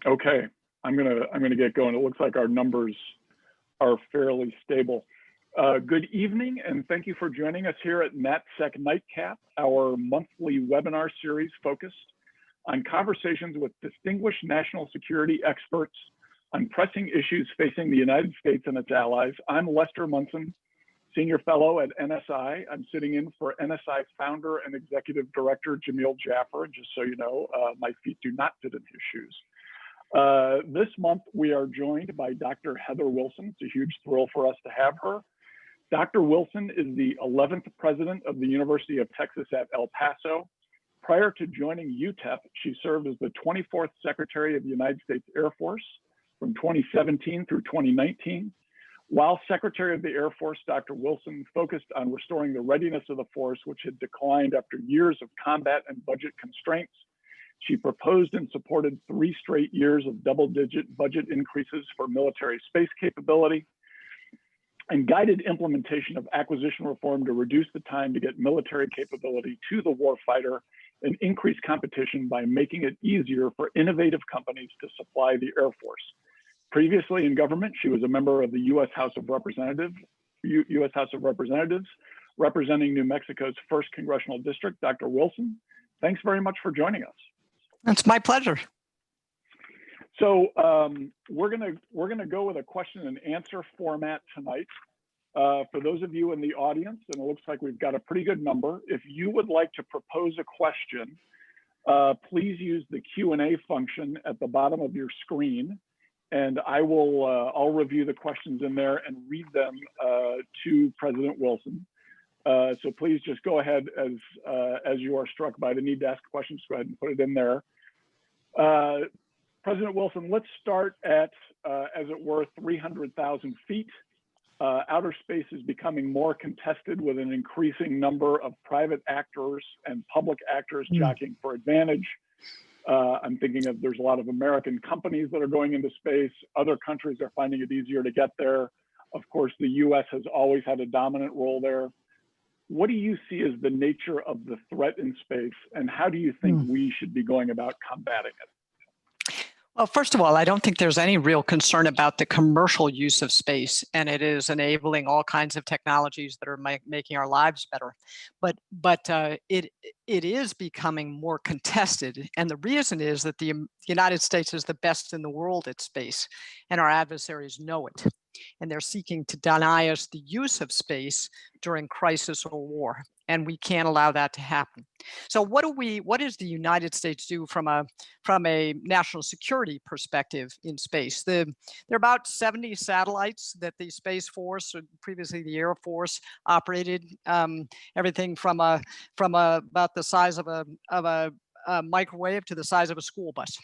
Okay, I'm gonna get going. It looks like our numbers are fairly stable. Good evening, and thank you for joining us here at NatSec Nightcap, our monthly webinar series focused on conversations with distinguished national security experts on pressing issues facing the United States and its allies. I'm Lester Munson, Senior Fellow at NSI. I'm sitting in for NSI Founder and Executive Director Jamil Jaffer. Just so you know, my feet do not fit in his shoes. This month, we are joined by Dr. Heather Wilson. It's a huge thrill for us to have her. Dr. Wilson is the 11th president of the University of Texas at El Paso. Prior to joining UTEP, she served as the 24th Secretary of the United States Air Force from 2017 through 2019. While Secretary of the Air Force, Dr. Wilson focused on restoring the readiness of the force, which had declined after years of combat and budget constraints. She proposed and supported 3 straight years of double-digit budget increases for military space capability, and guided implementation of acquisition reform to reduce the time to get military capability to the warfighter and increase competition by making it easier for innovative companies to supply the Air Force. Previously in government, she was a member of the U.S. House of Representatives, representing New Mexico's 1st Congressional District. Dr. Wilson, thanks very much for joining us. It's my pleasure. So we're gonna go with a question and answer format tonight. For those of you in the audience, and it looks like we've got a pretty good number, if you would like to propose a question, please use the Q&A function at the bottom of your screen, and I'll review the questions in there and read them to President Wilson. So please just go ahead as you are struck by the need to ask questions, go ahead and put it in there. President Wilson, let's start at, as it were, 300,000 feet. Outer space is becoming more contested with an increasing number of private actors and public actors jockeying for advantage. I'm thinking of there's a lot of American companies that are going into space. Other countries are finding it easier to get there. Of course, the US has always had a dominant role there. What do you see as the nature of the threat in space, and how do you think we should be going about combating it? Well, first of all, I don't think there's any real concern about the commercial use of space, and it is enabling all kinds of technologies that are making our lives better. But it is becoming more contested, and the reason is that the United States is the best in the world at space, and our adversaries know it, and they're seeking to deny us the use of space during crisis or war, and we can't allow that to happen. So what does the United States do from a national security perspective in space? There are about 70 satellites that the Space Force, or previously the Air Force, operated. Everything from about the size of a microwave to the size of a school bus.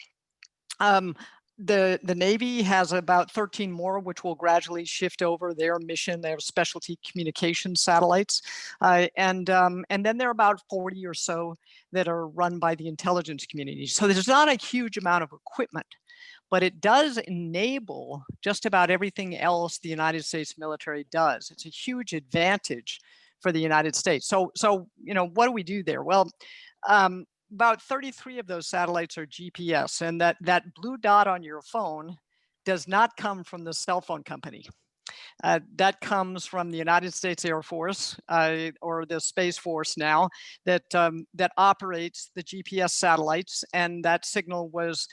The Navy has about 13 more, which will gradually shift over their mission. They have specialty communication satellites. And then there are about 40 or so that are run by the intelligence community. So there's not a huge amount of equipment, but it does enable just about everything else the United States military does. It's a huge advantage for the United States. So you know, what do we do there? Well, about 33 of those satellites are GPS, and that blue dot on your phone does not come from the cell phone company. That comes from the United States Air Force, or the Space Force now, that operates the GPS satellites, and that signal was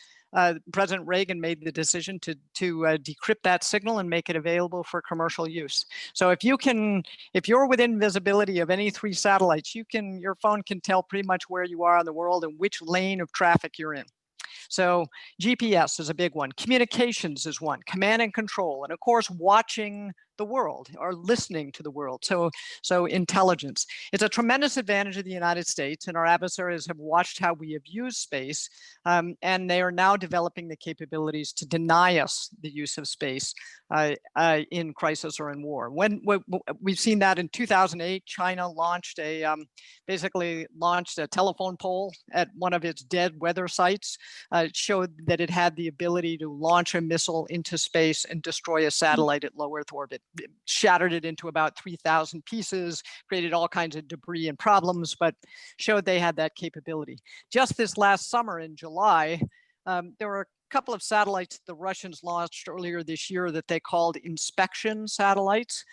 President Reagan made the decision to decrypt that signal and make it available for commercial use. So if you're within visibility of any 3 satellites, your phone can tell pretty much where you are in the world and which lane of traffic you're in. So GPS is a big one. Communications is one. Command and control, and of course, watching the world or listening to the world. So intelligence. It's a tremendous advantage of the United States, and our adversaries have watched how we have used space, and they are now developing the capabilities to deny us the use of space in crisis or in war. When we've seen that in 2008, China basically launched a telephone pole at one of its dead weather sites. It showed that it had the ability to launch a missile into space and destroy a satellite at low Earth orbit. It shattered it into about 3,000 pieces, created all kinds of debris and problems, but showed they had that capability. Just this last summer in July, there were couple of satellites the Russians launched earlier this year that they called inspection satellites,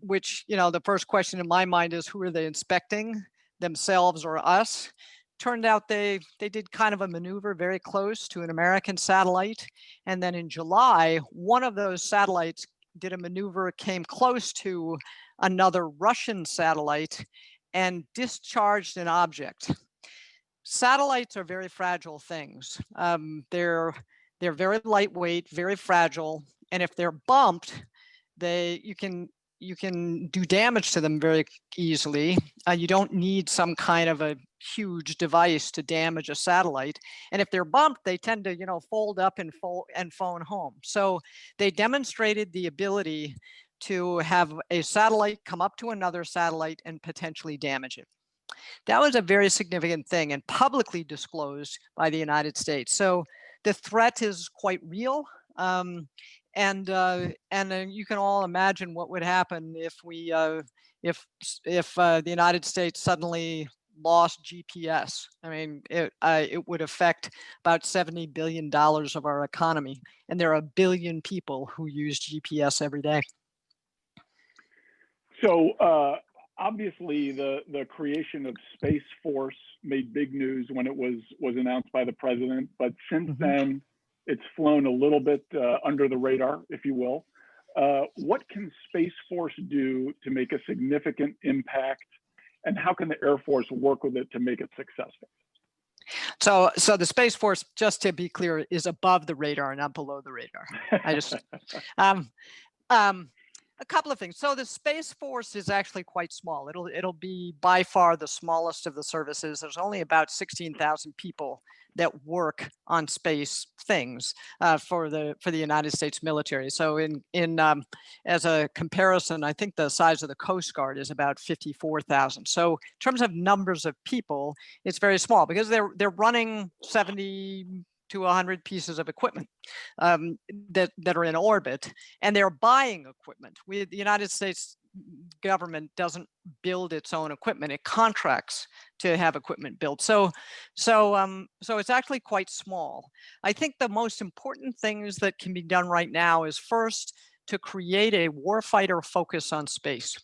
which, the first question in my mind is, who are they inspecting, themselves or us? Turned out they did kind of a maneuver very close to an American satellite. And then in July, one of those satellites did a maneuver, came close to another Russian satellite and discharged an object. Satellites are very fragile things. They're very lightweight, very fragile, and if they're bumped, you can do damage to them very easily. You don't need some kind of a huge device to damage a satellite. And if they're bumped, they tend to, fold up and phone home. So they demonstrated the ability to have a satellite come up to another satellite and potentially damage it. That was a very significant thing and publicly disclosed by the United States. So the threat is quite real. And you can all imagine what would happen if the United States suddenly lost GPS. I mean, it would affect about $70 billion of our economy, and there are 1 billion people who use GPS every day. So obviously, the creation of Space Force made big news when it was announced by the president, but since then, it's flown a little bit under the radar, if you will. What can Space Force do to make a significant impact, and how can the Air Force work with it to make it successful? So the Space Force, just to be clear, is above the radar, not below the radar. I just a couple of things. So the Space Force is actually quite small. It'll be by far the smallest of the services. There's only about 16,000 people that work on space things for the United States military. So as a comparison, I think the size of the Coast Guard is about 54,000. So in terms of numbers of people, it's very small because they're running 70 to 100 pieces of equipment that are in orbit, and they're buying equipment. The United States government doesn't build its own equipment; it contracts to have equipment built. So it's actually quite small. I think the most important things that can be done right now is first to create a warfighter focus on space.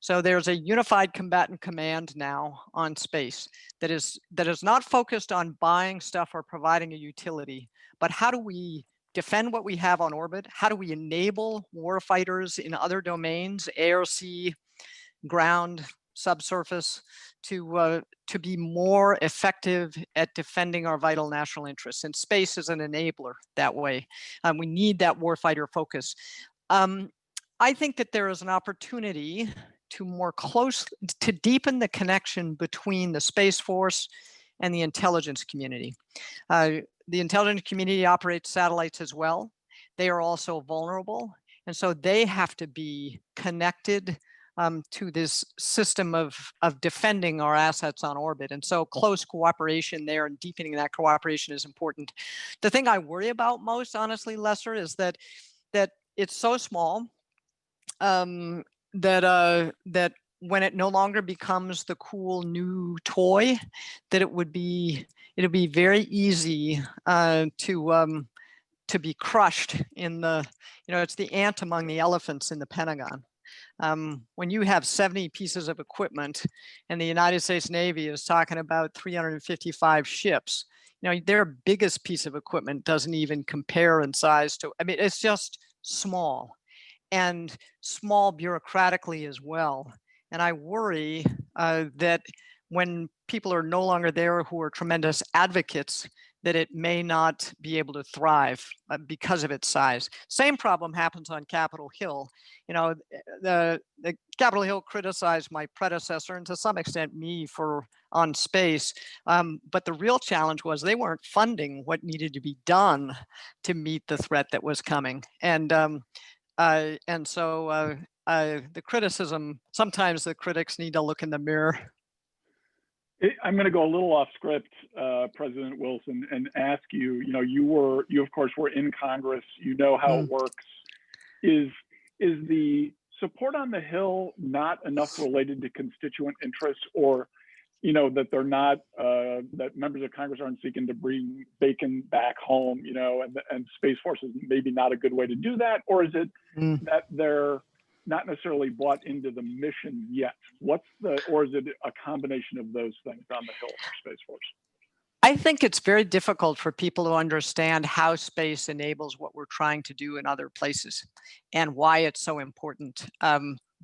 So there's a unified combatant command now on space that is not focused on buying stuff or providing a utility, but how do we defend what we have on orbit? How do we enable warfighters in other domains, air, sea, ground, subsurface, to be more effective at defending our vital national interests? And space is an enabler that way. We need that warfighter focus. I think that there is an opportunity to deepen the connection between the Space Force and the intelligence community. The intelligence community operates satellites as well. They are also vulnerable, and so they have to be connected to this system of defending our assets on orbit. And so close cooperation there and deepening that cooperation is important. The thing I worry about most, honestly, Lester, is that it's so small that when it no longer becomes the cool new toy, that it'll be very easy to be crushed in the, it's the ant among the elephants in the Pentagon. When you have 70 pieces of equipment and the United States Navy is talking about 355 ships, their biggest piece of equipment doesn't even compare in size to, it's just small. And small bureaucratically as well. And I worry that when people are no longer there who are tremendous advocates, that it may not be able to thrive because of its size. Same problem happens on Capitol Hill. The Capitol Hill criticized my predecessor and to some extent me on space. But the real challenge was they weren't funding what needed to be done to meet the threat that was coming. And so the criticism, sometimes the critics need to look in the mirror. I'm going to go a little off script, President Wilson, and ask you, you of course were in Congress, how it works. Is the support on the Hill not enough related to constituent interests, or that they're not, that members of Congress aren't seeking to bring bacon back home, and Space Force is maybe not a good way to do that? Or is it that they're not necessarily bought into the mission yet? Or is it a combination of those things on the Hill for Space Force? I think it's very difficult for people to understand how space enables what we're trying to do in other places and why it's so important.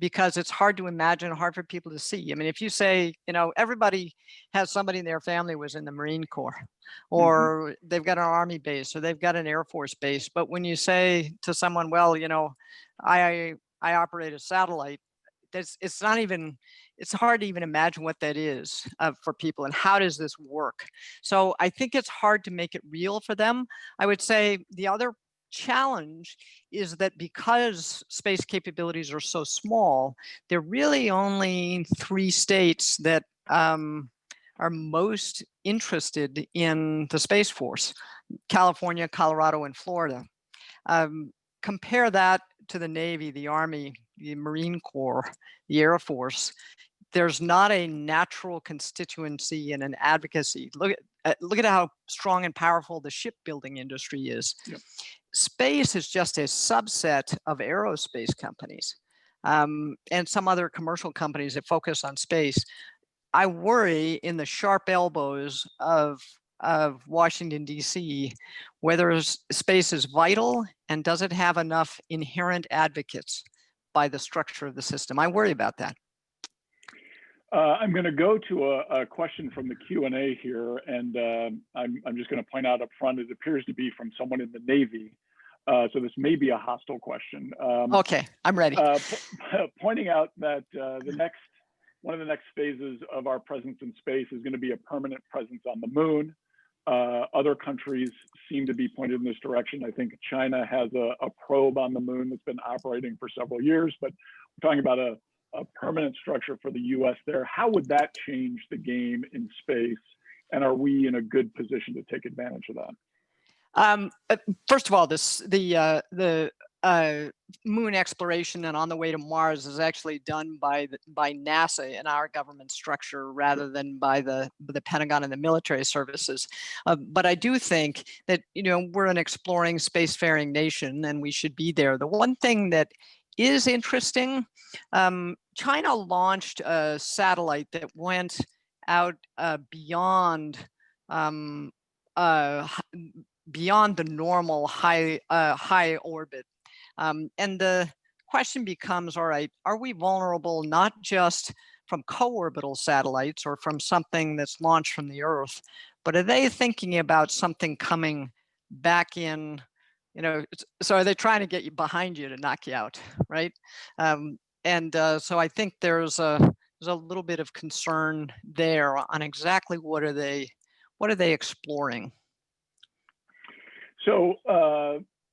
Because it's hard to imagine, hard for people to see. I mean, if you say, everybody has somebody in their family was in the Marine Corps, or they've got an Army base, or they've got an Air Force base. But when you say to someone, well, I operate a satellite, it's hard to even imagine what that is for people, and how does this work? So I think it's hard to make it real for them. I would say the other challenge is that because space capabilities are so small, there are really only 3 states that are most interested in the Space Force: California, Colorado, and Florida. Compare that to the Navy, the Army, the Marine Corps, the Air Force. There's not a natural constituency and an advocacy. Look at how strong and powerful the shipbuilding industry is. Yep. Space is just a subset of aerospace companies and some other commercial companies that focus on space. I worry in the sharp elbows of Washington, D.C., whether space is vital and does it have enough inherent advocates by the structure of the system. I worry about that. I'm going to go to a question from the Q&A here, and I'm just going to point out up front, it appears to be from someone in the Navy. So this may be a hostile question. Okay, I'm ready. Pointing out that one of the next phases of our presence in space is going to be a permanent presence on the moon. Other countries seem to be pointed in this direction. I think China has a probe on the moon that's been operating for several years, but we're talking about a permanent structure for the US there. How would that change the game in space? And are we in a good position to take advantage of that? First of all, the moon exploration and on the way to Mars is actually done by NASA in our government structure rather than by the Pentagon and the military services. But I do think that we're an exploring spacefaring nation and we should be there. The one thing that is interesting, China launched a satellite that went out beyond the normal high orbit. And the question becomes, all right, are we vulnerable not just from co-orbital satellites or from something that's launched from the Earth, but are they thinking about something coming back in, so are they trying to get you behind you to knock you out, right? So I think there's a little bit of concern there on exactly what are they exploring. So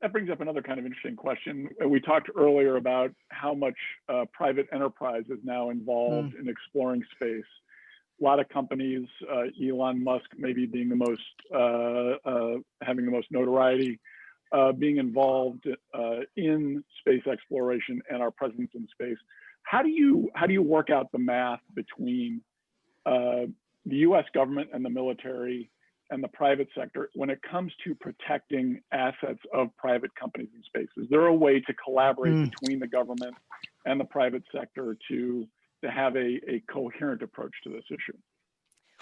that brings up another kind of interesting question. We talked earlier about how much private enterprise is now involved in exploring space. A lot of companies, Elon Musk maybe being the most, having the most notoriety, being involved in space exploration and our presence in space. How do you work out the math between the U.S. government and the military and the private sector when it comes to protecting assets of private companies in space? Is there a way to collaborate between the government and the private sector to have a coherent approach to this issue?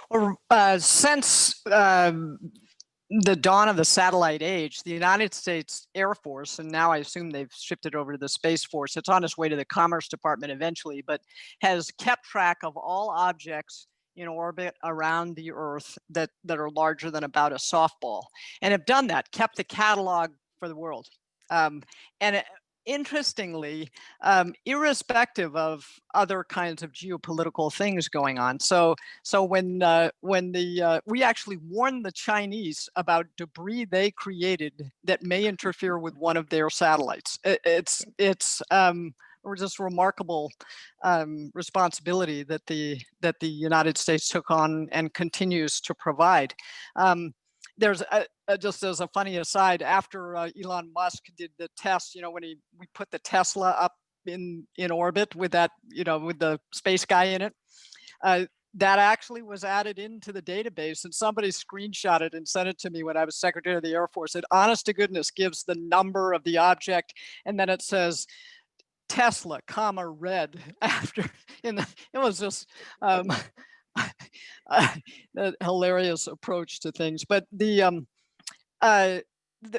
Well, since the dawn of the satellite age, the United States Air Force, and now I assume they've shifted over to the Space Force, it's on its way to the Commerce Department eventually, but has kept track of all objects in orbit around the Earth that are larger than about a softball, and have done that, kept the catalog for the world. Interestingly, irrespective of other kinds of geopolitical things going on. So when we actually warned the Chinese about debris they created that may interfere with one of their satellites. It's just remarkable responsibility that the United States took on and continues to provide. There's just as a funny aside, after Elon Musk did the test, when we put the Tesla up in orbit with that, with the space guy in it, that actually was added into the database, and somebody screenshot it and sent it to me when I was Secretary of the Air Force. It, honest to goodness, gives the number of the object, and then it says Tesla, comma, red after. It was just a hilarious approach to things. But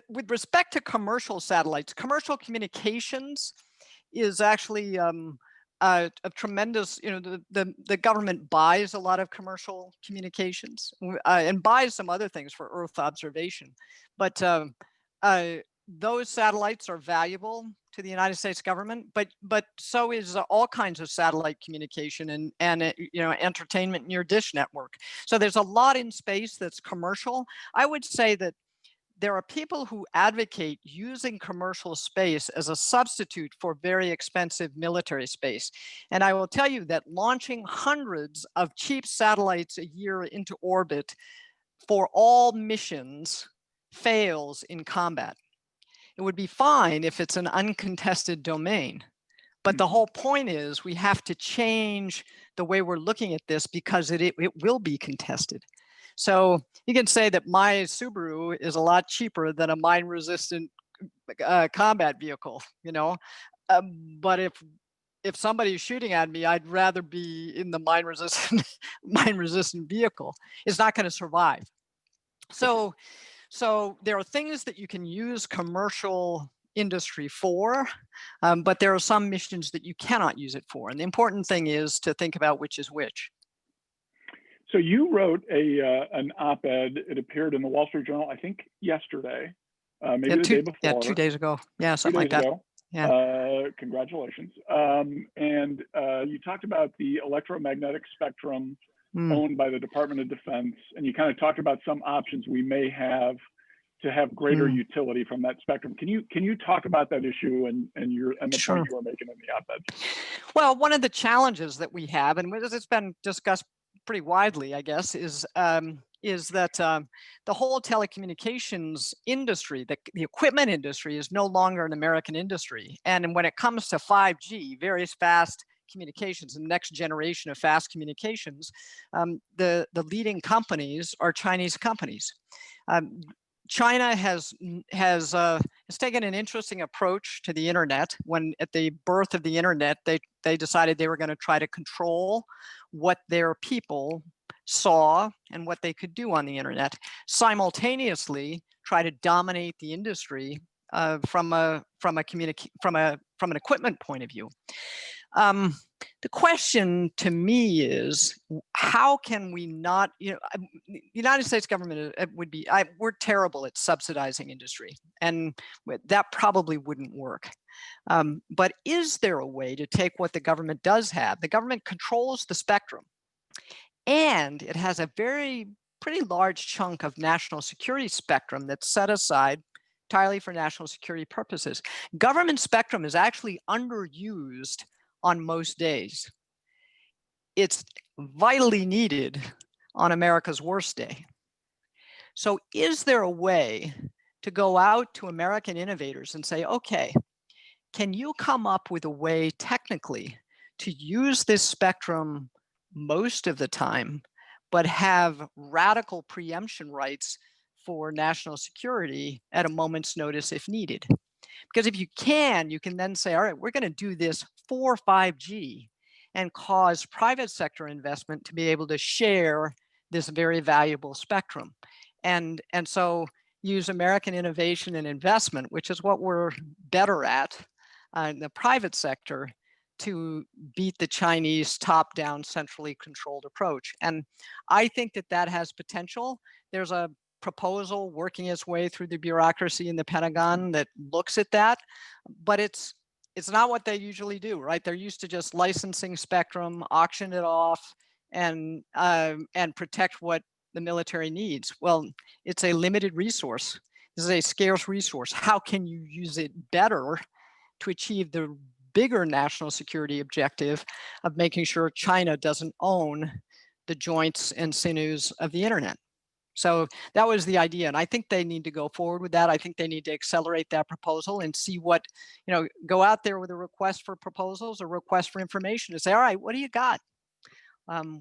with respect to commercial satellites, commercial communications is actually a tremendous, the government buys a lot of commercial communications and buys some other things for Earth observation. But those satellites are valuable to the United States government, but so is all kinds of satellite communication and entertainment in your dish network. So there's a lot in space that's commercial. I would say that there are people who advocate using commercial space as a substitute for very expensive military space. And I will tell you that launching hundreds of cheap satellites a year into orbit for all missions fails in combat. It would be fine if it's an uncontested domain. But the whole point is we have to change the way we're looking at this because it will be contested. So you can say that my Subaru is a lot cheaper than a mine-resistant combat vehicle, but if somebody's shooting at me, I'd rather be in the mine-resistant vehicle. It's not going to survive. So there are things that you can use commercial industry for, but there are some missions that you cannot use it for. And the important thing is to think about which is which. So you wrote an op-ed. It appeared in the Wall Street Journal, I think yesterday, maybe the day before. Yeah, 2 days ago. Yeah, something like that. Yeah. Congratulations. And you talked about the electromagnetic spectrum owned by the Department of Defense, and you kind of talked about some options we may have to have greater utility from that spectrum. Can you talk about that issue and the Sure. point you were making in the op-ed? Well, one of the challenges that we have, and it's been discussed pretty widely, I guess, is that the whole telecommunications industry, the equipment industry, is no longer an American industry. And when it comes to 5G, very fast communications, the next generation of fast communications, the leading companies are Chinese companies. China has taken an interesting approach to the internet. When at the birth of the internet, they decided they were going to try to control what their people saw and what they could do on the internet, simultaneously try to dominate the industry from an equipment point of view. The question to me is, how can we not, the United States government we're terrible at subsidizing industry, and that probably wouldn't work. But is there a way to take what the government does have? The government controls the spectrum, and it has a pretty large chunk of national security spectrum that's set aside entirely for national security purposes. Government spectrum is actually underused on most days. It's vitally needed on America's worst day. So is there a way to go out to American innovators and say, okay, can you come up with a way technically to use this spectrum most of the time, but have radical preemption rights for national security at a moment's notice if needed? Because if you can then say, all right, we're going to do this for 5G and cause private sector investment to be able to share this very valuable spectrum. And so use American innovation and investment, which is what we're better at in the private sector, to beat the Chinese top-down, centrally controlled approach. And I think that has potential. There's a proposal working its way through the bureaucracy in the Pentagon that looks at that, but it's not what they usually do, right? They're used to just licensing spectrum, auction it off, and protect what the military needs. Well, it's a limited resource. This is a scarce resource. How can you use it better to achieve the bigger national security objective of making sure China doesn't own the joints and sinews of the internet? So that was the idea. And I think they need to go forward with that. I think they need to accelerate that proposal and see what, go out there with a request for proposals or request for information and say, all right, what do you got?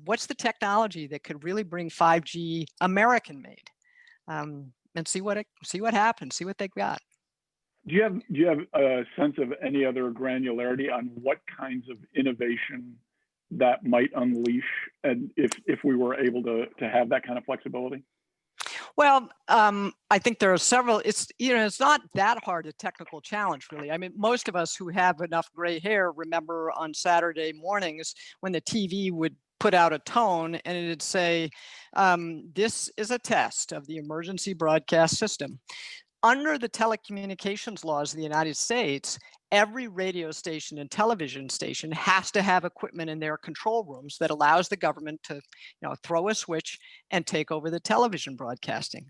What's the technology that could really bring 5G American made? And see what happens, see what they've got. Do you have a sense of any other granularity on what kinds of innovation that might unleash, and if we were able to have that kind of flexibility? Well, I think there are several. It's not that hard a technical challenge, really. I mean, most of us who have enough gray hair remember on Saturday mornings when the TV would put out a tone and it'd say, "This is a test of the emergency broadcast system." Under the telecommunications laws of the United States, every radio station and television station has to have equipment in their control rooms that allows the government to, throw a switch and take over the television broadcasting.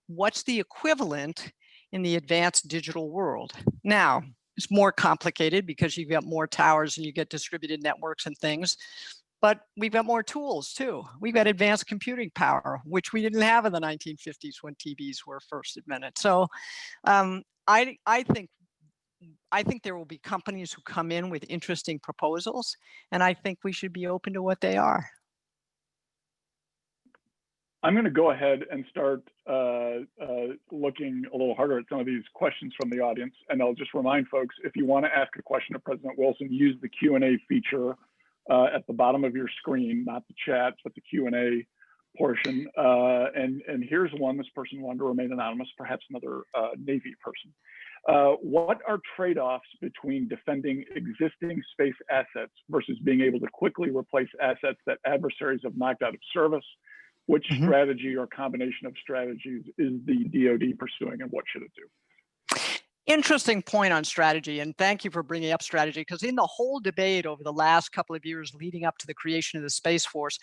What's the equivalent in the advanced digital world? Now, it's more complicated because you've got more towers and you get distributed networks and things. But we've got more tools too. We've got advanced computing power, which we didn't have in the 1950s when TVs were first invented. So I think there will be companies who come in with interesting proposals, and I think we should be open to what they are. I'm going to go ahead and start looking a little harder at some of these questions from the audience, and I'll just remind folks, if you want to ask a question of President Wilson, use the Q&A feature at the bottom of your screen, not the chat, but the Q&A portion. And here's one. This person wanted to remain anonymous, perhaps another Navy person. What are trade-offs between defending existing space assets versus being able to quickly replace assets that adversaries have knocked out of service? Which strategy or combination of strategies is the DoD pursuing, and what should it do? Interesting point on strategy, and thank you for bringing up strategy, because in the whole debate over the last couple of years leading up to the creation of the Space Force,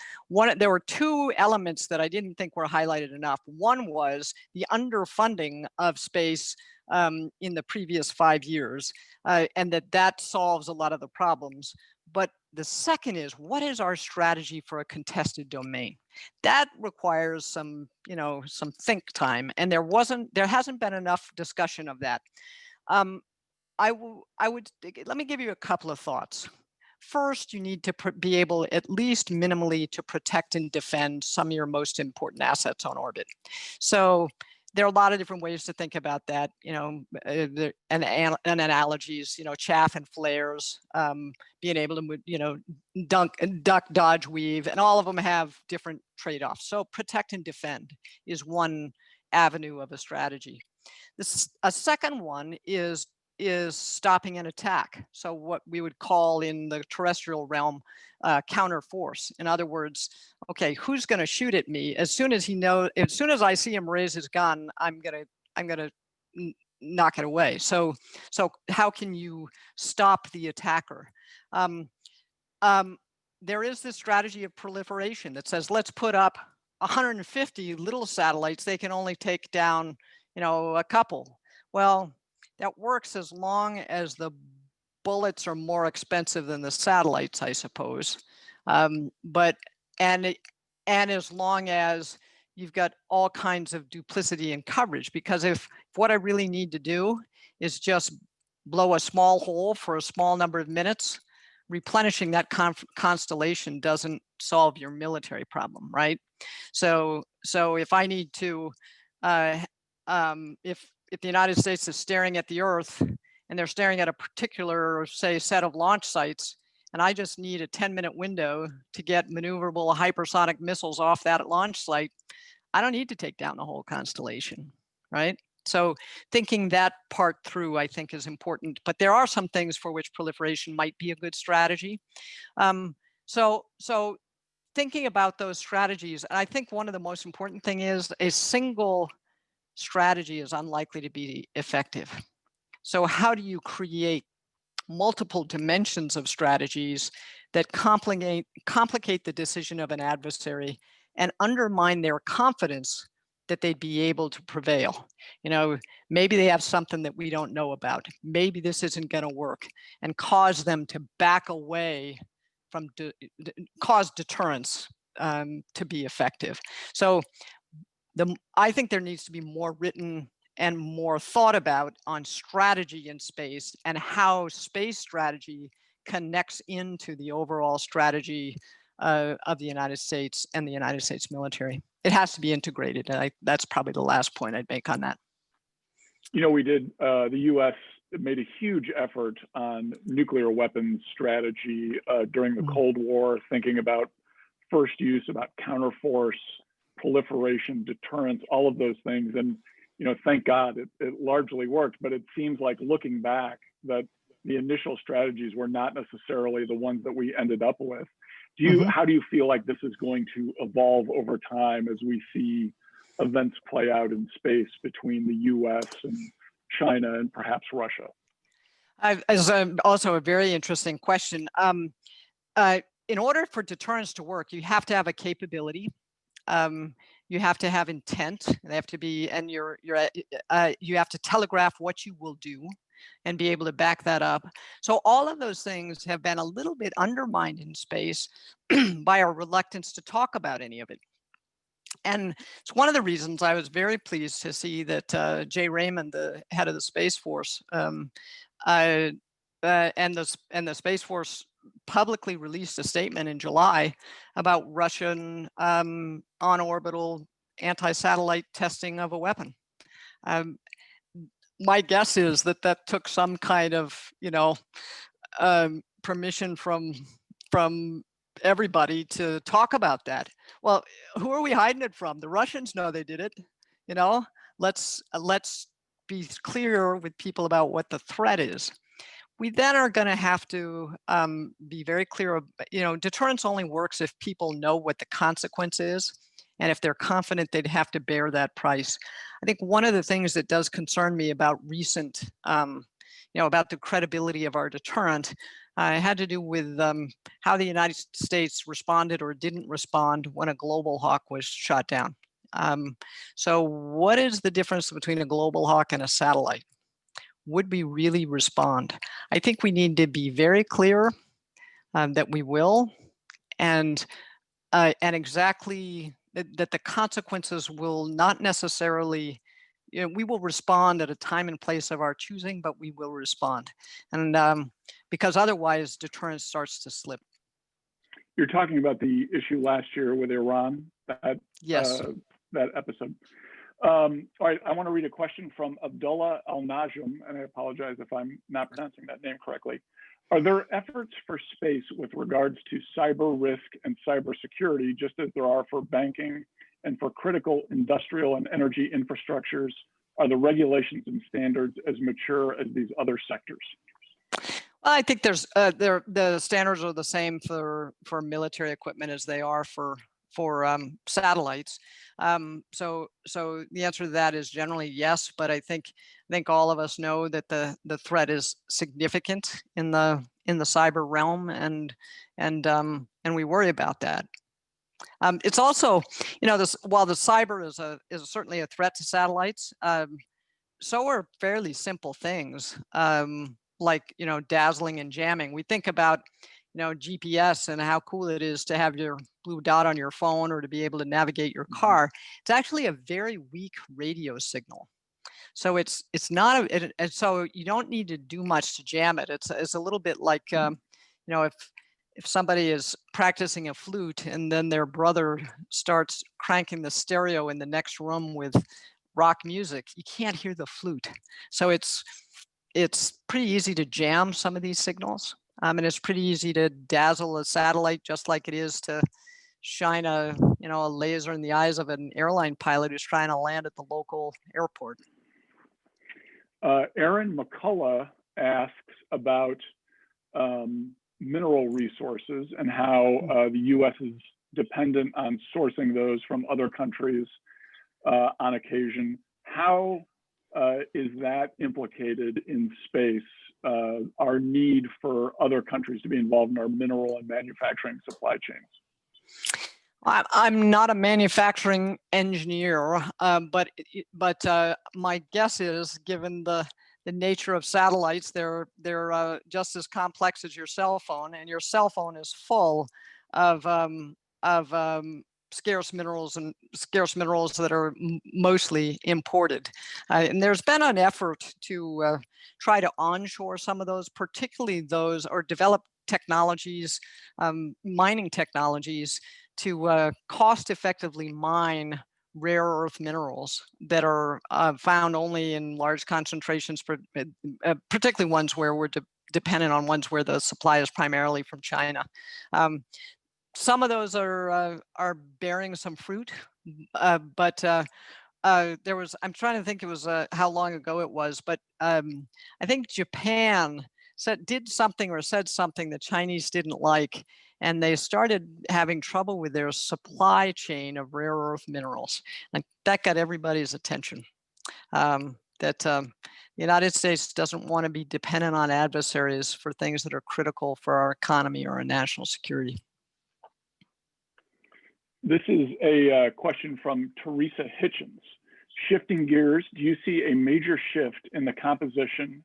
there were two elements that I didn't think were highlighted enough. One was the underfunding of space in the previous 5 years, and that solves a lot of the problems. But the second is, what is our strategy for a contested domain? That requires some think time, and there hasn't been enough discussion of that. Let me give you a couple of thoughts. First, you need to be able, at least minimally, to protect and defend some of your most important assets on orbit. So there are a lot of different ways to think about that, and analogies, chaff and flares, being able to, duck, dodge, weave, and all of them have different trade-offs. So protect and defend is one avenue of a strategy. A second one is stopping an attack. So what we would call in the terrestrial realm counter force. In other words, okay, who's going to shoot at me? As soon as I see him raise his gun, I'm gonna knock it away. So how can you stop the attacker? There is this strategy of proliferation that says, let's put up 150 little satellites. They can only take down, a couple. Well, that works as long as the bullets are more expensive than the satellites, I suppose. But as long as you've got all kinds of duplicity and coverage, because if what I really need to do is just blow a small hole for a small number of minutes, replenishing that constellation doesn't solve your military problem, right? So if I need to, if the United States is staring at the Earth and they're staring at a particular, say, set of launch sites, and I just need a 10-minute window to get maneuverable hypersonic missiles off that launch site, I don't need to take down the whole constellation, right? So thinking that part through, I think, is important. But there are some things for which proliferation might be a good strategy. So thinking about those strategies, and I think one of the most important thing is a single strategy is unlikely to be effective. So how do you create multiple dimensions of strategies that complicate the decision of an adversary and undermine their confidence that they'd be able to prevail? Maybe they have something that we don't know about. Maybe this isn't going to work, and cause them to back away from, cause deterrence to be effective. So I think there needs to be more written and more thought about on strategy in space and how space strategy connects into the overall strategy of the United States and the United States military. It has to be integrated. And that's probably the last point I'd make on that. You know, we did, the US made a huge effort on nuclear weapons strategy during the Cold War, thinking about first use, about counterforce, proliferation, deterrence, all of those things. And, you know, thank God it largely worked, but it seems like looking back that the initial strategies were not necessarily the ones that we ended up with. How do you feel like this is going to evolve over time as we see events play out in space between the US and China and perhaps Russia? As also a very interesting question. In order for deterrence to work, you have to have a capability. You have to have intent. They have to be, and you have to telegraph what you will do and be able to back that up. So all of those things have been a little bit undermined in space by our reluctance to talk about any of it. And it's one of the reasons I was very pleased to see that Jay Raymond, the head of the Space Force, and the Space Force publicly released a statement in July about Russian on-orbital anti-satellite testing of a weapon. My guess is that that took some kind of, permission from everybody to talk about that. Well, who are we hiding it from? The Russians know they did it. Let's be clear with people about what the threat is. We then are going to have to be very clear. Deterrence only works if people know what the consequence is, and if they're confident they'd have to bear that price. I think one of the things that does concern me about recent, about the credibility of our deterrent, had to do with how the United States responded or didn't respond when a global hawk was shot down. So what is the difference between a global hawk and a satellite? Would we really respond? I think we need to be very clear that we will, and exactly that the consequences will not necessarily, we will respond at a time and place of our choosing, but we will respond. And because otherwise deterrence starts to slip. You're talking about the issue last year with Iran, yes. That episode. All right, I want to read a question from Abdullah Al-Najm, and I apologize if I'm not pronouncing that name correctly. Are there efforts for space with regards to cyber risk and cybersecurity, just as there are for banking and for critical industrial and energy infrastructures? Are the regulations and standards as mature as these other sectors? Well, I think the standards are the same for military equipment as they are for satellites. So the answer to that is generally yes, but I think all of us know that the threat is significant in the cyber realm, and we worry about that. It's also, while the cyber is certainly a threat to satellites, so are fairly simple things like dazzling and jamming. We think about GPS and how cool it is to have your blue dot on your phone or to be able to navigate your car. It's actually a very weak radio signal. So it's not, so you don't need to do much to jam it. It's a little bit like, if somebody is practicing a flute and then their brother starts cranking the stereo in the next room with rock music, you can't hear the flute. So it's pretty easy to jam some of these signals. And it's pretty easy to dazzle a satellite, just like it is to shine a laser in the eyes of an airline pilot who's trying to land at the local airport. Aaron McCullough asks about mineral resources and how the U.S. is dependent on sourcing those from other countries on occasion. How is that implicated in space? Our need for other countries to be involved in our mineral and manufacturing supply chains? I'm not a manufacturing engineer, but my guess is, given the nature of satellites, they're just as complex as your cell phone, and your cell phone is full of scarce minerals that are mostly imported. And there's been an effort to try to onshore some of those, particularly those, or develop technologies, mining technologies to cost effectively mine rare earth minerals that are found only in large concentrations, particularly ones where we're dependent on ones where the supply is primarily from China. Some of those are bearing some fruit, but there was, I'm trying to think, it was how long ago it was, but I think Japan did something or said something the Chinese didn't like, and they started having trouble with their supply chain of rare earth minerals. And that got everybody's attention. The United States doesn't want to be dependent on adversaries for things that are critical for our economy or our national security. This is a question from Teresa Hitchens. Shifting gears, do you see a major shift in the composition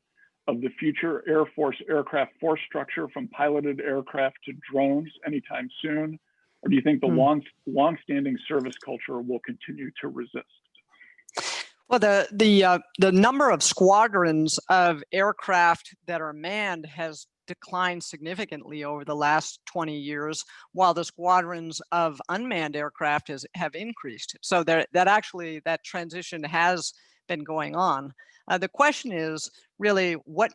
of the future Air Force aircraft force structure from piloted aircraft to drones anytime soon? Or do you think the long-standing service culture will continue to resist? Well, the number of squadrons of aircraft that are manned has declined significantly over the last 20 years, while the squadrons of unmanned aircraft have increased. So that transition has been going on. The question is really what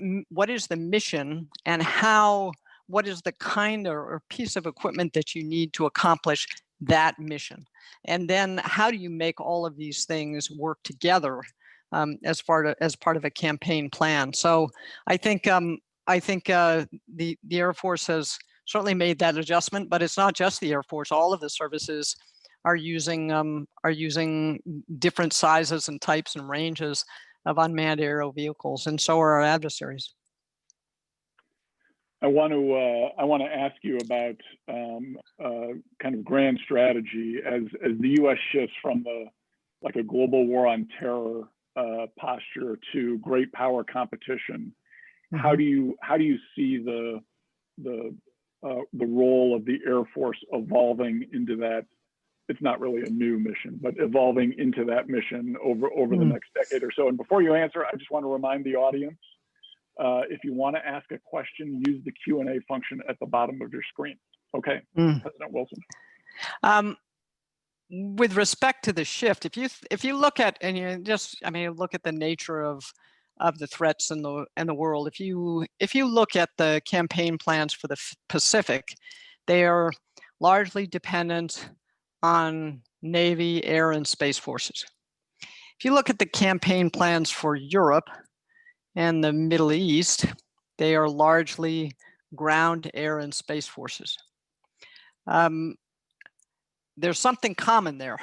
is the mission, and what is the kind or piece of equipment that you need to accomplish that mission? And then how do you make all of these things work together as part of a campaign plan? So I think the Air Force has certainly made that adjustment, but it's not just the Air Force. All of the services are using different sizes and types and ranges of unmanned aerial vehicles, and so are our adversaries. I want to ask you about kind of grand strategy as the U.S. shifts from a global war on terror posture to great power competition. Mm-hmm. How do you see the role of the Air Force evolving into that? It's not really a new mission, but evolving into that mission over the next decade or so. And before you answer, I just want to remind the audience, if you want to ask a question, use the Q&A function at the bottom of your screen. Okay, President Wilson. With respect to the shift, if you look at, and look at the nature of the threats in the world, if you look at the campaign plans for the Pacific, they are largely dependent on Navy, air, and space forces. If you look at the campaign plans for Europe and the Middle East, they are largely ground, air, and space forces. There's something common there,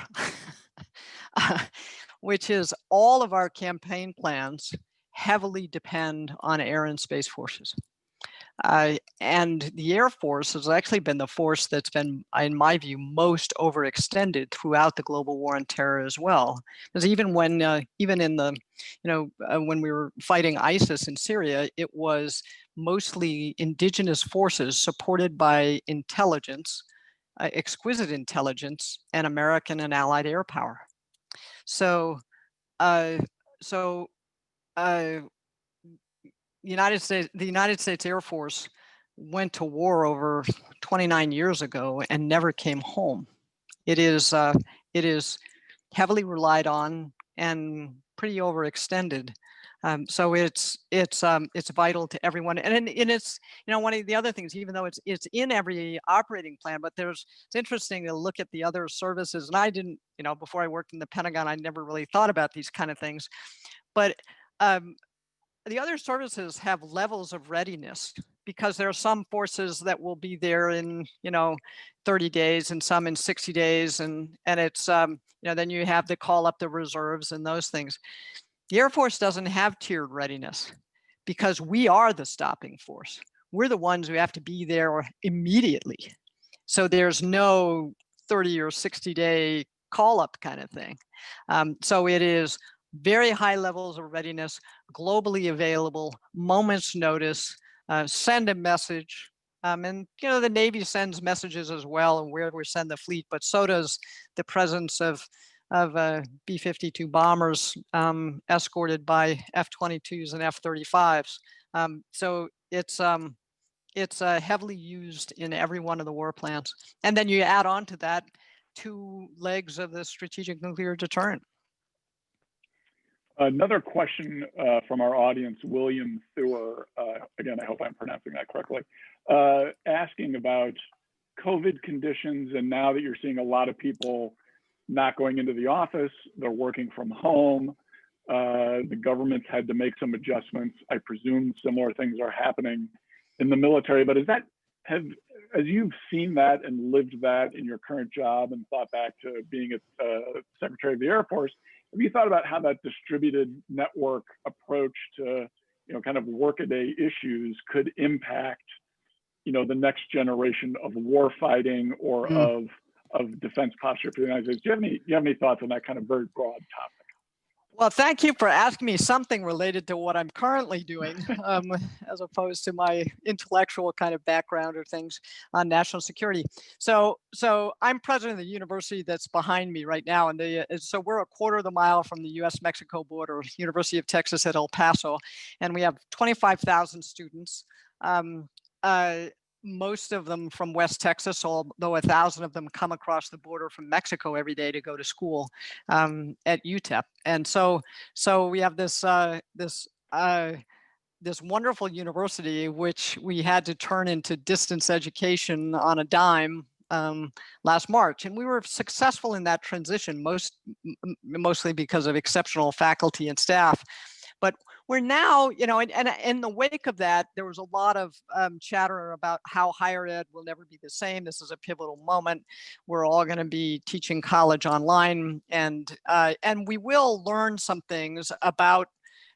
which is all of our campaign plans heavily depend on air and space forces. And the Air Force has actually been the force that's been, in my view, most overextended throughout the global war on terror as well. Because even when, when we were fighting ISIS in Syria, it was mostly indigenous forces supported by intelligence, exquisite intelligence, and American and allied air power. So, the United States Air Force went to war over 29 years ago and never came home. It is heavily relied on and pretty overextended. So it's vital to everyone, and it's one of the other things. Even though it's in every operating plan, but it's interesting to look at the other services. And I didn't, before I worked in the Pentagon, I never really thought about these kind of things, but the other services have levels of readiness, because there are some forces that will be there in 30 days and some in 60 days, and it's then you have to call up the reserves and those things. The Air Force doesn't have tiered readiness because we are the stopping force. We're the ones who have to be there immediately. So there's no 30 or 60-day call up kind of thing. So it is very high levels of readiness, globally available, moment's notice, send a message. And the Navy sends messages as well, and where we send the fleet, but so does the presence of B-52 bombers escorted by F-22s and F-35s. So it's it's heavily used in every one of the war plans. And then you add on to that 2 legs of the strategic nuclear deterrent. Another question from our audience, William Thur, again, I hope I'm pronouncing that correctly, asking about COVID conditions, and now that you're seeing a lot of people not going into the office, they're working from home, the government's had to make some adjustments. I presume similar things are happening in the military, but as you've seen that and lived that in your current job and thought back to being a Secretary of the Air Force, have you thought about how that distributed network approach to, kind of workaday issues could impact, the next generation of war fighting or of defense posture for the United States? Do you have any thoughts on that kind of very broad topic? Well, thank you for asking me something related to what I'm currently doing, as opposed to my intellectual kind of background or things on national security. So I'm president of the university that's behind me right now, and so we're a quarter of the mile from the U.S.-Mexico border, University of Texas at El Paso, and we have 25,000 students. Most of them from West Texas, although 1,000 of them come across the border from Mexico every day to go to school at UTEP. And so we have this wonderful university, which we had to turn into distance education on a dime last March. And we were successful in that transition, mostly because of exceptional faculty and staff. But we're now, and in the wake of that, there was a lot of chatter about how higher ed will never be the same. This is a pivotal moment. We're all going to be teaching college online, and we will learn some things about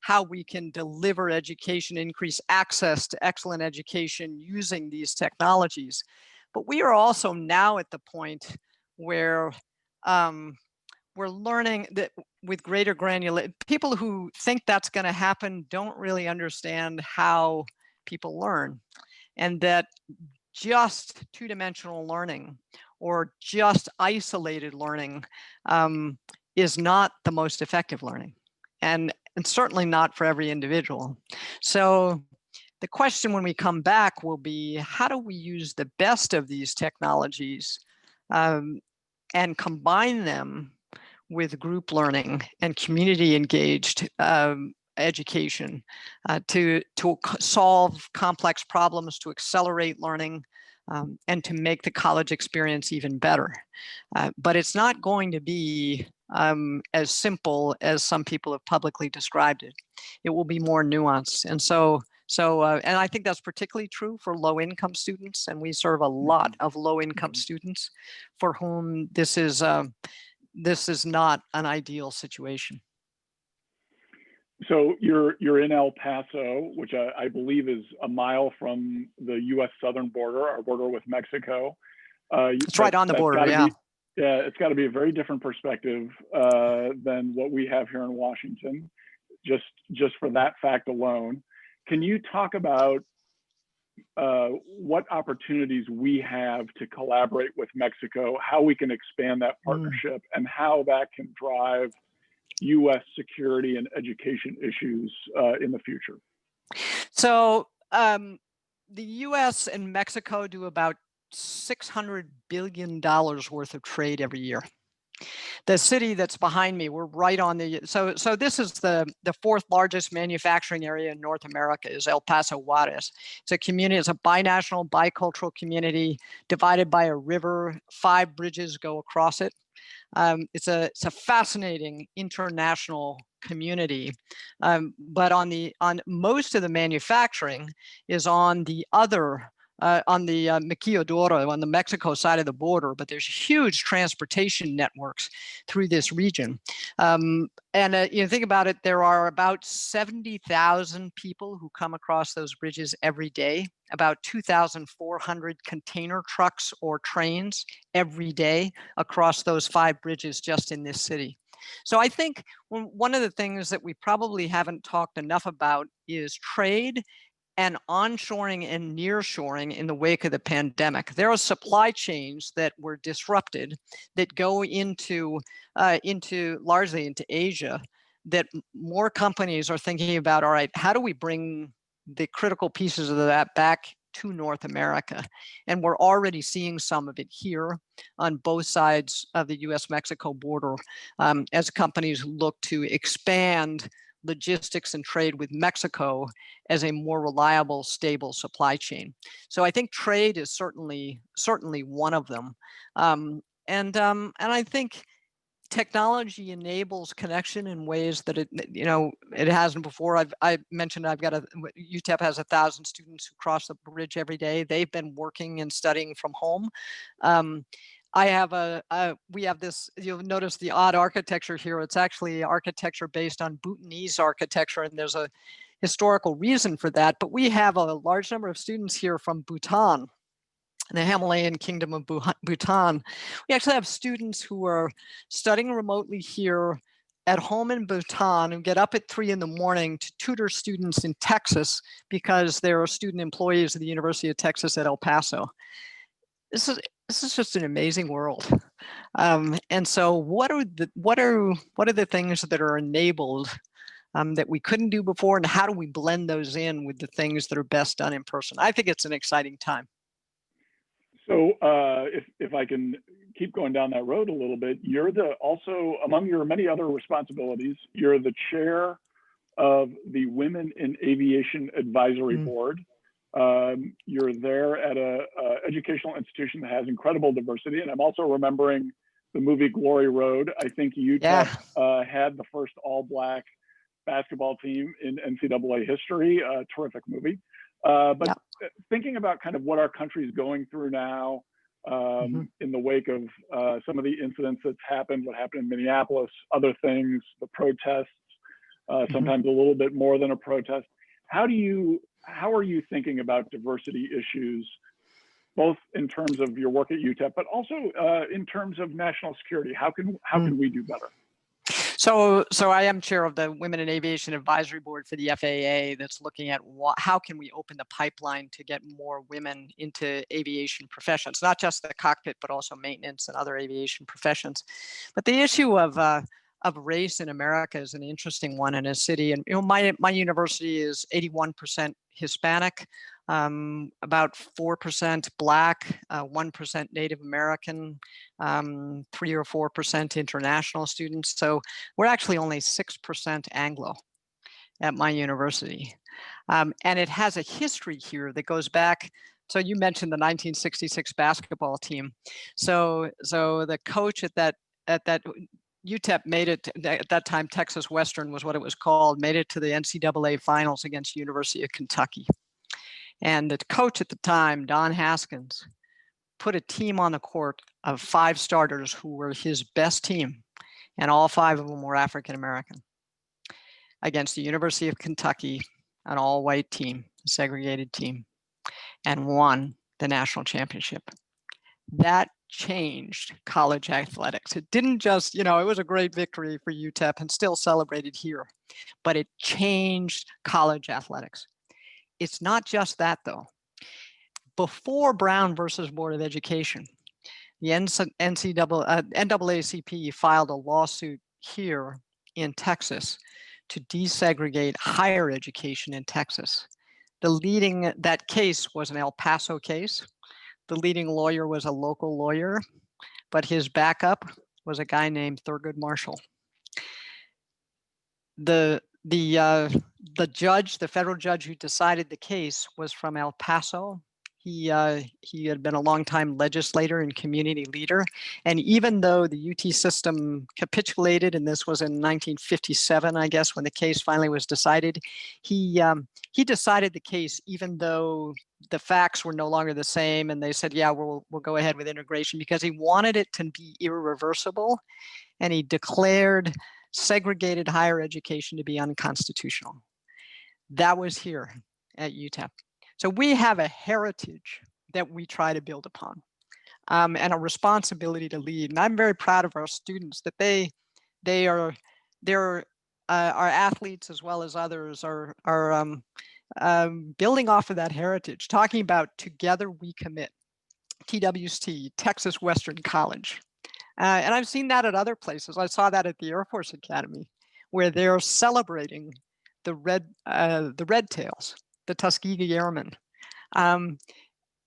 how we can deliver education, increase access to excellent education using these technologies. But we are also now at the point where we're learning that with greater granularity. People who think that's going to happen don't really understand how people learn, and that just two-dimensional learning or just isolated learning is not the most effective learning, and certainly not for every individual. So the question when we come back will be, how do we use the best of these technologies and combine them with group learning and community engaged education to solve complex problems, to accelerate learning, and to make the college experience even better. But it's not going to be as simple as some people have publicly described it. It will be more nuanced. And and I think that's particularly true for low-income students, and we serve a lot of low-income students for whom this is not an ideal situation. So you're in El Paso, which I believe is a mile from the U.S. southern border, our border with Mexico. It's right on the border, yeah. It's got to be a very different perspective than what we have here in Washington, just for that fact alone. Can you talk about what opportunities we have to collaborate with Mexico, how we can expand that partnership, and how that can drive U.S. security and education issues in the future? So the U.S. and Mexico do about $600 billion worth of trade every year. The city that's behind me, we're right on the, so this is the fourth largest manufacturing area in North America, is El Paso Juarez. It's a community, it's a binational, bicultural community divided by a river. 5 bridges go across it. It's a fascinating international community, but on most of the manufacturing is on the other on the Maquiladora, on the Mexico side of the border, but there's huge transportation networks through this region. And you think about it, there are about 70,000 people who come across those bridges every day, about 2,400 container trucks or trains every day across those 5 bridges just in this city. So I think one of the things that we probably haven't talked enough about is trade and onshoring and nearshoring in the wake of the pandemic. There are supply chains that were disrupted that go into largely into Asia, that more companies are thinking about, all right, how do we bring the critical pieces of that back to North America. And we're already seeing some of it here on both sides of the US-Mexico border as companies look to expand logistics and trade with Mexico as a more reliable, stable supply chain. So I think trade is certainly one of them. And I think technology enables connection in ways that it hasn't before. I mentioned UTEP has 1,000 students who cross the bridge every day. They've been working and studying from home. I have we have this, you'll notice the odd architecture here. It's actually architecture based on Bhutanese architecture, and there's a historical reason for that. But we have a large number of students here from Bhutan, the Himalayan kingdom of Bhutan. We actually have students who are studying remotely here at home in Bhutan and get up at 3 in the morning to tutor students in Texas because they're student employees of the University of Texas at El Paso. This is just an amazing world. And so what are the things that are enabled that we couldn't do before, and how do we blend those in with the things that are best done in person? I think it's an exciting time. So if I can keep going down that road a little bit, you're also, among your many other responsibilities, you're the chair of the Women in Aviation Advisory Board. You're there at a educational institution that has incredible diversity. And I'm also remembering the movie Glory Road. I think UTEP had the first all-Black basketball team in NCAA history. A terrific movie. But thinking about kind of what our country is going through now, in the wake of some of the incidents that's happened, what happened in Minneapolis, other things, the protests, sometimes a little bit more than a protest. How are you thinking about diversity issues, both in terms of your work at UTEP, but also in terms of national security? How can we do better? So I am chair of the Women in Aviation Advisory Board for the FAA that's looking at how can we open the pipeline to get more women into aviation professions, not just the cockpit, but also maintenance and other aviation professions. But the issue of race in America is an interesting one in a city. And my university is 81% Hispanic, about 4% Black, 1% Native American, 3 or 4% international students. So we're actually only 6% Anglo at my university. And it has a history here that goes back. So you mentioned the 1966 basketball team. So the coach at that UTEP made it, at that time Texas Western was what it was called, made it to the NCAA finals against University of Kentucky. And the coach at the time, Don Haskins, put a team on the court of 5 starters who were his best team, and all 5 of them were African American, against the University of Kentucky, an all-white team, a segregated team, and won the national championship. That changed college athletics. It didn't just, it was a great victory for UTEP and still celebrated here, but it changed college athletics. It's not just that, though. Before Brown versus Board of Education, the NAACP filed a lawsuit here in Texas to desegregate higher education in Texas. That case was an El Paso case. The leading lawyer was a local lawyer, but his backup was a guy named Thurgood Marshall. The judge, the federal judge who decided the case, was from El Paso. He had been a longtime legislator and community leader. And even though the UT system capitulated, and this was in 1957, I guess, when the case finally was decided, he decided the case even though the facts were no longer the same. And they said, yeah, we'll go ahead with integration, because he wanted it to be irreversible. And he declared segregated higher education to be unconstitutional. That was here at UTEP. So we have a heritage that we try to build upon, and a responsibility to lead. And I'm very proud of our students that our athletes, as well as others, are building off of that heritage, talking about together we commit, TWST, Texas Western College. And I've seen that at other places. I saw that at the Air Force Academy, where they're celebrating the red tails, the Tuskegee Airmen, Um,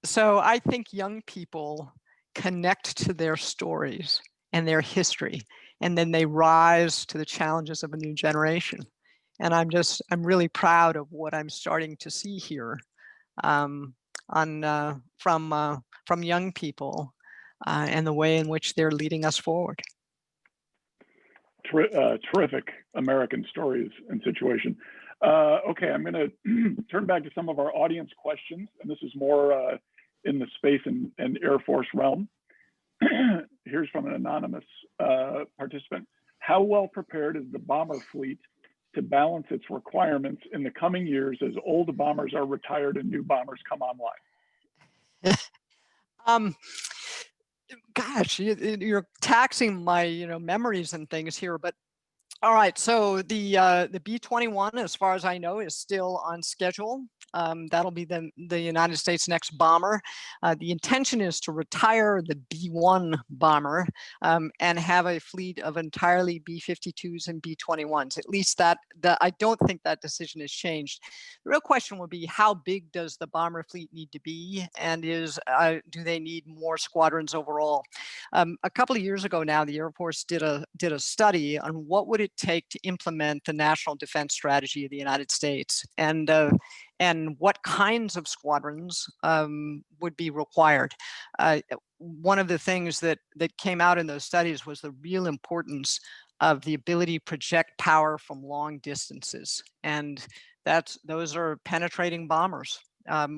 so I think young people connect to their stories and their history, and then they rise to the challenges of a new generation. And I'm really proud of what I'm starting to see here, um, from young people, and the way in which they're leading us forward. Terrific American stories and situation. Okay, I'm going to turn back to some of our audience questions, and this is more in the space and Air Force realm. Here's from an anonymous participant. How well prepared is the bomber fleet to balance its requirements in the coming years as old bombers are retired and new bombers come online? um, Gosh, you're taxing my memories and things here, but all right. So the B-21, as far as I know, is still on schedule. That'll be the United States' next bomber. The intention is to retire the B-1 bomber, and have a fleet of entirely B-52s and B-21s. At least I don't think that decision has changed. The real question will be, how big does the bomber fleet need to be, and do they need more squadrons overall? A couple of years ago now, the Air Force did a study on what would it take to implement the national defense strategy of the United States, and what kinds of squadrons would be required. One of the things that came out in those studies was the real importance of the ability to project power from long distances, and those are penetrating bombers,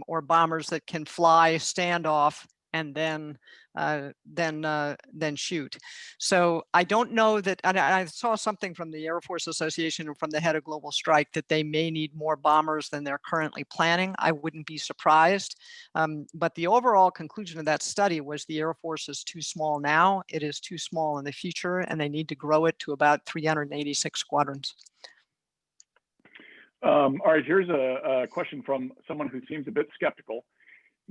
or bombers that can fly standoff and then shoot. So I don't know that. I saw something from the Air Force Association and from the head of Global Strike that they may need more bombers than they're currently planning. I wouldn't be surprised. But the overall conclusion of that study was the Air Force is too small now. It is too small in the future, and they need to grow it to about 386 squadrons. All right, here's a question from someone who seems a bit skeptical.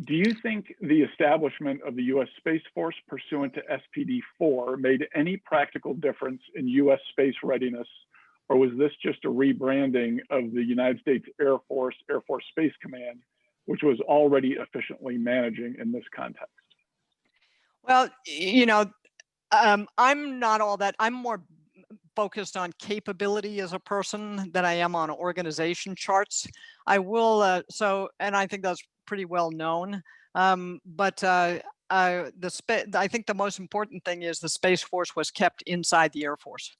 Do you think the establishment of the U.S. Space Force pursuant to SPD-4 made any practical difference in U.S. space readiness, or was this just a rebranding of the United States Air Force Space Command, which was already efficiently managing in this context? Well, I'm not all that. I'm more focused on capability as a person than I am on organization charts. I will, and I think that's pretty well known. But I think the most important thing is the Space Force was kept inside the Air Force.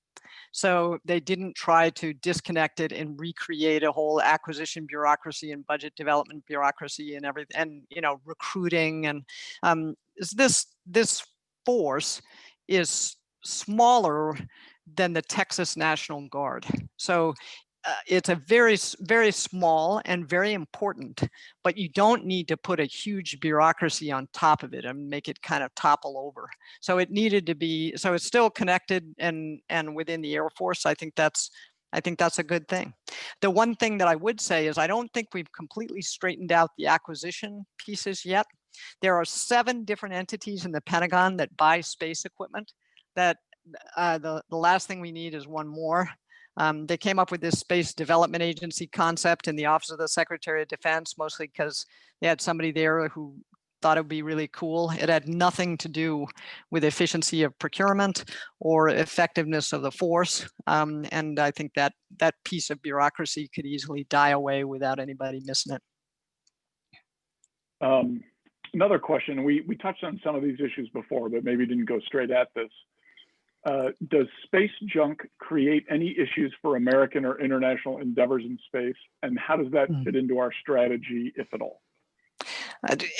So they didn't try to disconnect it and recreate a whole acquisition bureaucracy and budget development bureaucracy and everything, and recruiting. And this force is smaller than the Texas National Guard. So it's a very, very small and very important, but you don't need to put a huge bureaucracy on top of it and make it kind of topple over. So it needed to be, so it's still connected and within the Air Force. I think that's a good thing. The one thing that I would say is I don't think we've completely straightened out the acquisition pieces yet. There are 7 different entities in the Pentagon that buy space equipment. That the last thing we need is one more. They came up with this Space Development Agency concept in the Office of the Secretary of Defense, mostly because they had somebody there who thought it would be really cool. It had nothing to do with efficiency of procurement or effectiveness of the force. And I think that piece of bureaucracy could easily die away without anybody missing it. Another question, we touched on some of these issues before, but maybe didn't go straight at this. Does space junk create any issues for American or international endeavors in space? And how does that fit into our strategy, if at all?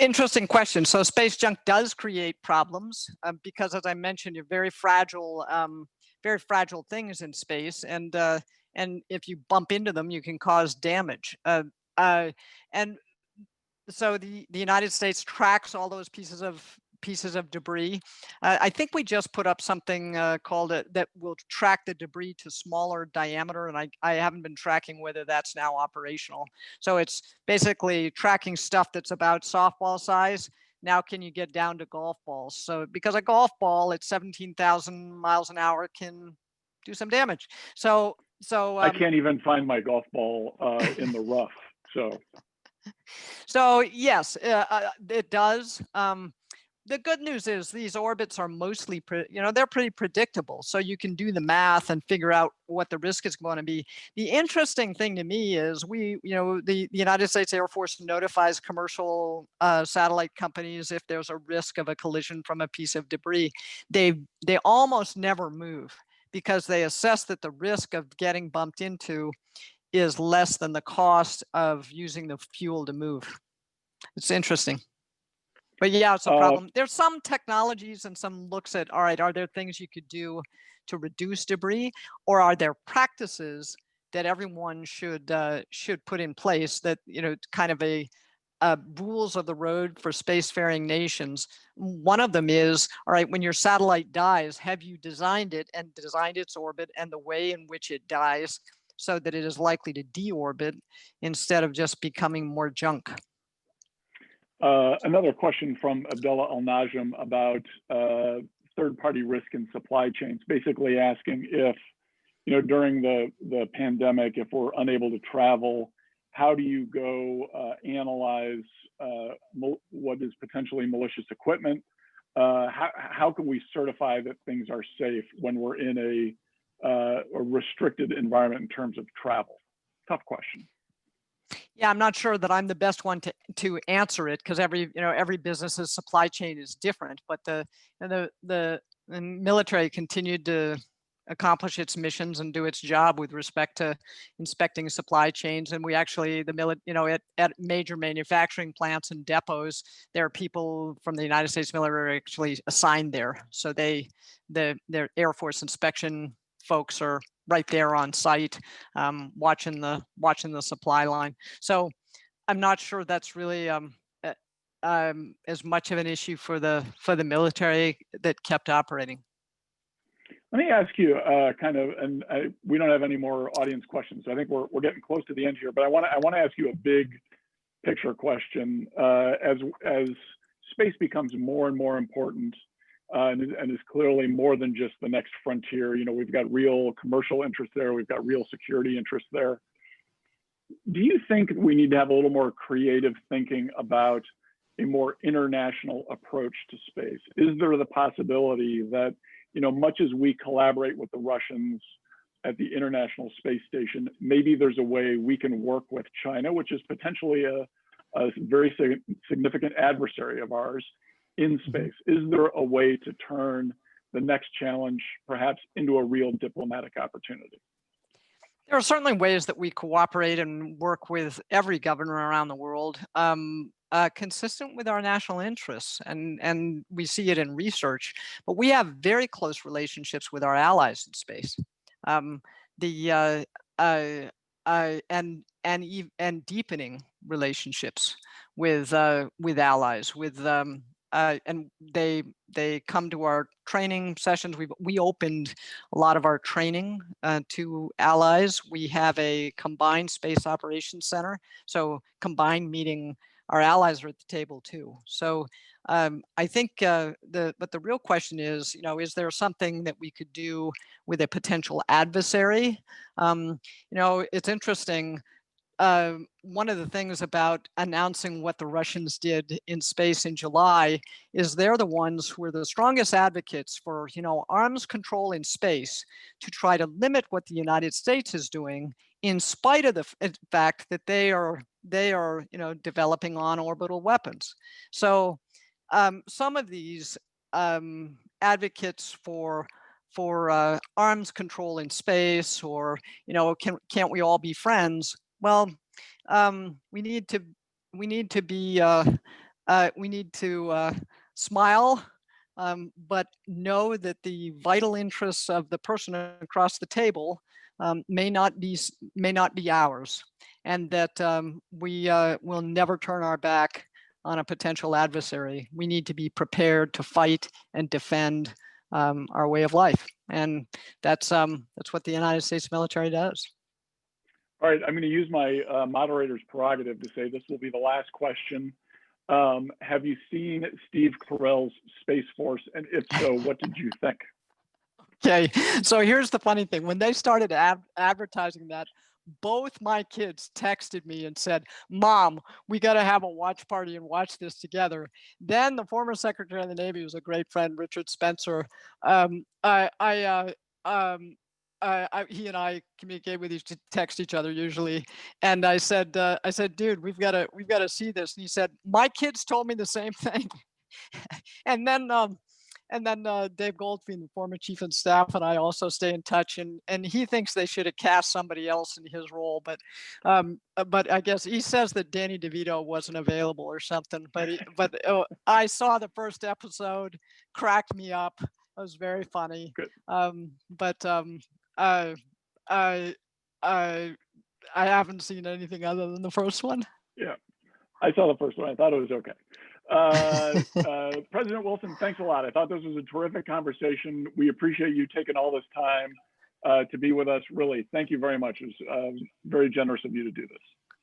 Interesting question. So space junk does create problems because, as I mentioned, you're very fragile things in space, and if you bump into them, you can cause damage. And so the United States tracks all those pieces of debris. I think we just put up something called that will track the debris to smaller diameter, and I haven't been tracking whether that's now operational. So it's basically tracking stuff that's about softball size. Now can you get down to golf balls? So because a golf ball at 17,000 miles an hour can do some damage. So I can't even find my golf ball in the rough. So So yes, it does. The good news is these orbits are mostly, they're pretty predictable. So you can do the math and figure out what the risk is going to be. The interesting thing to me is the United States Air Force notifies commercial satellite companies if there's a risk of a collision from a piece of debris. They almost never move because they assess that the risk of getting bumped into is less than the cost of using the fuel to move. It's interesting. But yeah, it's a problem. There's some technologies and some looks at, all right, are there things you could do to reduce debris, or are there practices that everyone should put in place that, kind of a rules of the road for spacefaring nations. One of them is, all right, when your satellite dies, have you designed it and designed its orbit and the way in which it dies so that it is likely to deorbit instead of just becoming more junk? Another question from Abdullah Al Najm about third-party risk in supply chains, basically asking if, during the pandemic, if we're unable to travel, how do you go analyze what is potentially malicious equipment? How can we certify that things are safe when we're in a restricted environment in terms of travel? Tough question. Yeah, I'm not sure that I'm the best one to answer it because every business's supply chain is different. But the military continued to accomplish its missions and do its job with respect to inspecting supply chains. And we actually, at major manufacturing plants and depots, there are people from the United States military actually assigned there. So their Air Force inspection folks are right there on site, watching the supply line. So I'm not sure that's really as much of an issue for the military that kept operating. Let me ask you we don't have any more audience questions, so I think we're getting close to the end here. But I want to ask you a big picture question. As space becomes more and more important, and is clearly more than just the next frontier. We've got real commercial interest there. We've got real security interest there. Do you think we need to have a little more creative thinking about a more international approach to space? Is there the possibility that, much as we collaborate with the Russians at the International Space Station, maybe there's a way we can work with China, which is potentially a very significant adversary of ours, in space? Is there a way to turn the next challenge perhaps into a real diplomatic opportunity? There are certainly ways that we cooperate and work with every governor around the world, consistent with our national interests, and we see it in research. But we have very close relationships with our allies in space, and deepening relationships with allies, and they come to our training sessions. We opened a lot of our training to allies. We have a combined space operations center, so combined meeting our allies are at the table too. So I think but the real question is there something that we could do with a potential adversary? It's interesting. One of the things about announcing what the Russians did in space in July is they're the ones who are the strongest advocates for, arms control in space to try to limit what the United States is doing, in spite of the fact that they are developing on-orbital weapons. So some of these advocates for arms control in space, or can't we all be friends? Well, we need to smile, but know that the vital interests of the person across the table may not be ours, and that we will never turn our back on a potential adversary. We need to be prepared to fight and defend our way of life, and that's what the United States military does. All right, I'm going to use my moderator's prerogative to say this will be the last question. Have you seen Steve Carell's Space Force? And if so, what did you think? Okay, so here's the funny thing. When they started advertising that, both my kids texted me and said, "Mom, we got to have a watch party and watch this together." Then the former Secretary of the Navy, was a great friend, Richard Spencer. He and I communicate with text each other usually, and I said, "Dude, we've got to see this." And he said, "My kids told me the same thing." and then Dave Goldfein, the former chief of staff, and I also stay in touch, and he thinks they should have cast somebody else in his role, but I guess he says that Danny DeVito wasn't available or something. I saw the first episode, cracked me up. It was very funny. Good. I I I I haven't seen anything other than the first one. Yeah, I saw the first one. I thought it was okay. President Wilson, thanks a lot. I thought this was a terrific conversation. We appreciate you taking all this time to be with us. Really, thank you very much. It was very generous of you to do this.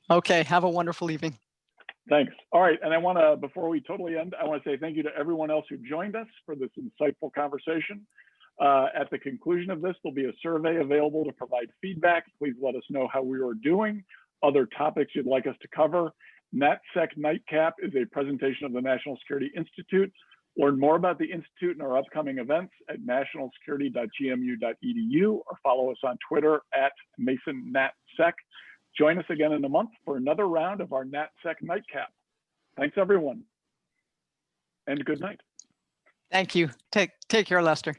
Okay, have a wonderful evening. Thanks. All right, and I want to, before we totally end, I want to say thank you to everyone else who joined us for this insightful conversation. At the conclusion of this, there'll be a survey available to provide feedback. Please let us know how we are doing, other topics you'd like us to cover. NatSec Nightcap is a presentation of the National Security Institute. Learn more about the Institute and our upcoming events at nationalsecurity.gmu.edu or follow us on Twitter at MasonNatSec. Join us again in a month for another round of our NatSec Nightcap. Thanks, everyone, and good night. Thank you. Take care, Lester.